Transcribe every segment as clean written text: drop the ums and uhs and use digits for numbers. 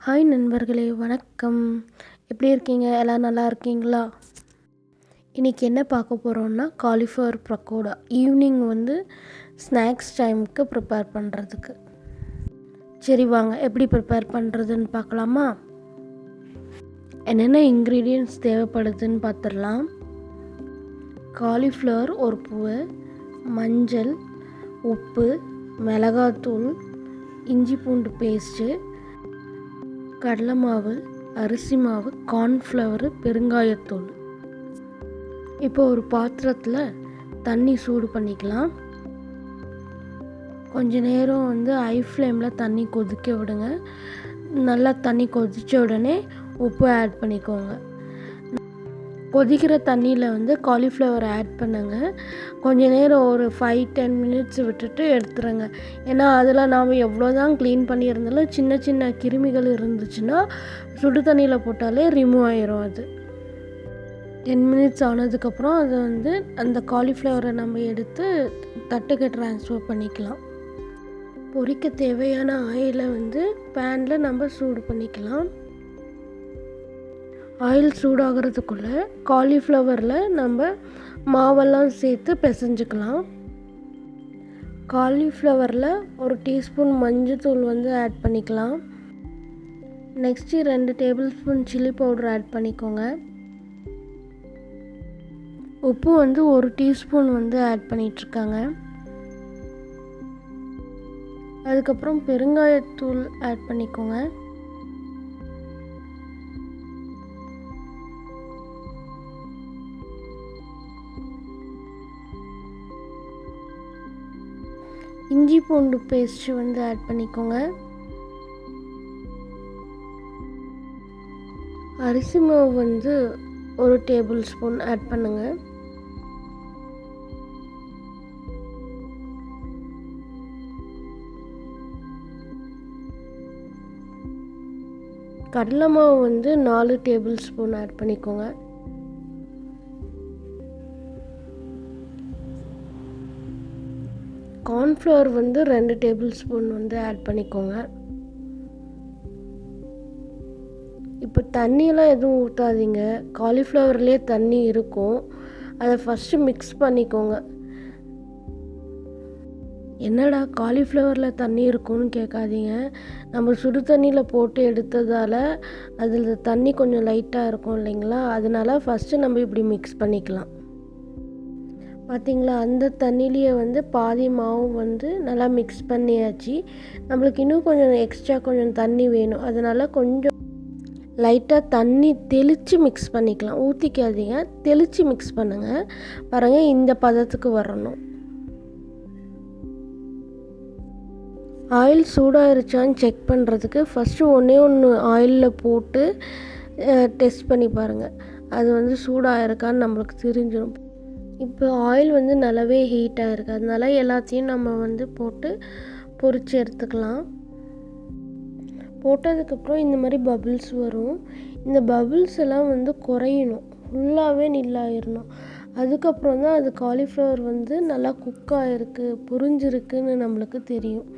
Hi நண்பர்களே, வணக்கம். எப்படி இருக்கீங்க? எல்லாம் நல்லா இருக்கீங்களா? இன்றைக்கி என்ன பார்க்க போகிறோன்னா காலிஃப்ளவர் பக்கோடா. ஈவினிங் ஸ்நாக்ஸ் டைமுக்கு ப்ரிப்பேர் பண்ணுறதுக்கு. சரி வாங்க, எப்படி ப்ரிப்பேர் பண்ணுறதுன்னு பார்க்கலாமா? என்னென்ன இன்க்ரீடியன்ட்ஸ் தேவைப்படுதுன்னு பார்த்துடலாம். காலிஃப்ளவர் ஒரு பூவு, மஞ்சள், உப்பு, மிளகாத்தூள், இஞ்சி பூண்டு பேஸ்ட்டு, கடலை மாவு, அரிசி மாவு, கார்ன்ஃப்ளவரு, பெருங்காயத்தூள். இப்போ ஒரு பாத்திரத்தில் தண்ணி சூடு பண்ணிக்கலாம். கொஞ்ச நேரம் ஹை ஃப்ளேமில் தண்ணி கொதிக்க விடுங்க. நல்லா தண்ணி கொதித்த உடனே உப்பு ஆட் பண்ணிக்கோங்க. கொதிக்கிற தண்ணியில் காலிஃப்ளவர் ஆட் பண்ணுங்க. கொஞ்ச நேரம் ஒரு 5-10 மினிட்ஸ் விட்டுட்டு எடுத்துருங்க. ஏன்னா அதில் நாம் எவ்வளோ தான் க்ளீன் பண்ணியிருந்தாலும் சின்ன சின்ன கிருமிகள் இருந்துச்சுன்னா சுடு தண்ணியில் போட்டாலே ரிமூவ் ஆயிரும். அது 10 மினிட்ஸ் ஆனதுக்கப்புறம் அதை அந்த காலிஃப்ளவரை நம்ம எடுத்து தட்டுக்கு ட்ரான்ஸ்ஃபர் பண்ணிக்கலாம். பொரிக்க தேவையான ஆயிலை பேனில் நம்ம சூடு பண்ணிக்கலாம். ஆயில் சூடாகிறதுக்குள்ளே காலிஃப்ளவரில் நம்ம மாவெல்லாம் சேர்த்து பிசைஞ்சுக்கலாம். காலிஃப்ளவரில் ஒரு டீஸ்பூன் மஞ்சத்தூள் ஆட் பண்ணிக்கலாம். Next 2 tablespoon chilli powder add பண்ணிக்கோங்க. உப்பு 1 டீஸ்பூன் ஆட் பண்ணிகிட்ருக்காங்க. அதுக்கப்புறம் பெருங்காயத்தூள் ஆட் பண்ணிக்கோங்க. இஞ்சி பூண்டு பேஸ்ட்டு ஆட் பண்ணிக்கோங்க. அரிசி மாவு 1 டேபிள் ஸ்பூன் ஆட் பண்ணுங்கள். கடலை மாவு 4 டேபிள் ஸ்பூன் ஆட் பண்ணிக்கோங்க. கார்ன்ஃப்ளவர் 2 டேபிள் ஸ்பூன் ஆட் பண்ணிக்கோங்க. இப்போ தண்ணியெல்லாம் எதுவும் ஊற்றாதீங்க. காலிஃப்ளவர்லேயே தண்ணி இருக்கும். அதை ஃபஸ்ட்டு மிக்ஸ் பண்ணிக்கோங்க. என்னடா காலிஃப்ளவரில் தண்ணி இருக்கும்னு கேட்காதீங்க. நம்ம சுடு தண்ணியில் போட்டு எடுத்ததால் அதில் தண்ணி கொஞ்சம் லைட்டாக இருக்கும் இல்லைங்களா? அதனால் ஃபஸ்ட்டு நம்ம இப்படி மிக்ஸ் பண்ணிக்கலாம். பார்த்திங்களா, அந்த தண்ணியிலேயே பாதி மாவு நல்லா மிக்ஸ் பண்ணியாச்சு. நம்மளுக்கு இன்னும் கொஞ்சம் எக்ஸ்ட்ரா கொஞ்சம் தண்ணி வேணும். அதனால் கொஞ்சம் லைட்டாக தண்ணி தெளித்து மிக்ஸ் பண்ணிக்கலாம். ஊற்றிக்காதீங்க, தெளித்து மிக்ஸ் பண்ணுங்கள். பாருங்கள், இந்த பதத்துக்கு வரணும். ஆயில் சூடாயிருச்சான்னு செக் பண்ணுறதுக்கு ஃபஸ்ட்டு ஒன்று ஆயிலில் போட்டு டெஸ்ட் பண்ணி பாருங்கள். அது சூடாயிருக்கான்னு நம்மளுக்கு தெரிஞ்சிடும். இப்போ ஆயில் நல்லாவே ஹீட்டாக இருக்குது. அதனால எல்லாத்தையும் நம்ம போட்டு பொரித்து எடுத்துக்கலாம். போட்டதுக்கப்புறம் இந்த மாதிரி பபிள்ஸ் வரும். இந்த பபிள்ஸ் எல்லாம் குறையணும், ஃபுல்லாகவே நில்லாயிடணும். அதுக்கப்புறம் தான் அது காலிஃப்ளவர் நல்லா குக் ஆகிருக்கு, புரிஞ்சிருக்குன்னு நம்மளுக்கு தெரியும்.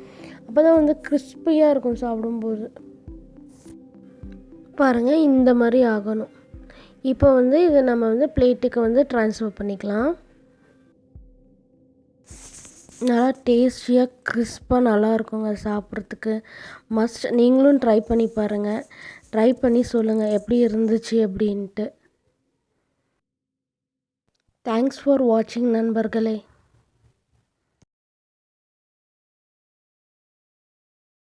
அப்போ தான் கிறிஸ்பியாக இருக்கும் சாப்பிடும்போது. பாருங்கள், இந்த மாதிரி ஆகணும். இப்போ இதை நம்ம பிளேட்டுக்கு ட்ரான்ஸ்ஃபர் பண்ணிக்கலாம். நல்லா டேஸ்டியாக கிறிஸ்பாக நல்லா இருக்குங்க சாப்பிட்றதுக்கு. மஸ்ட் நீங்களும் ட்ரை பண்ணி பாருங்கள். ட்ரை பண்ணி சொல்லுங்கள் எப்படி இருந்துச்சு அப்படின்ட்டு. தேங்க்ஸ் ஃபார் வாட்சிங் நண்பர்களே.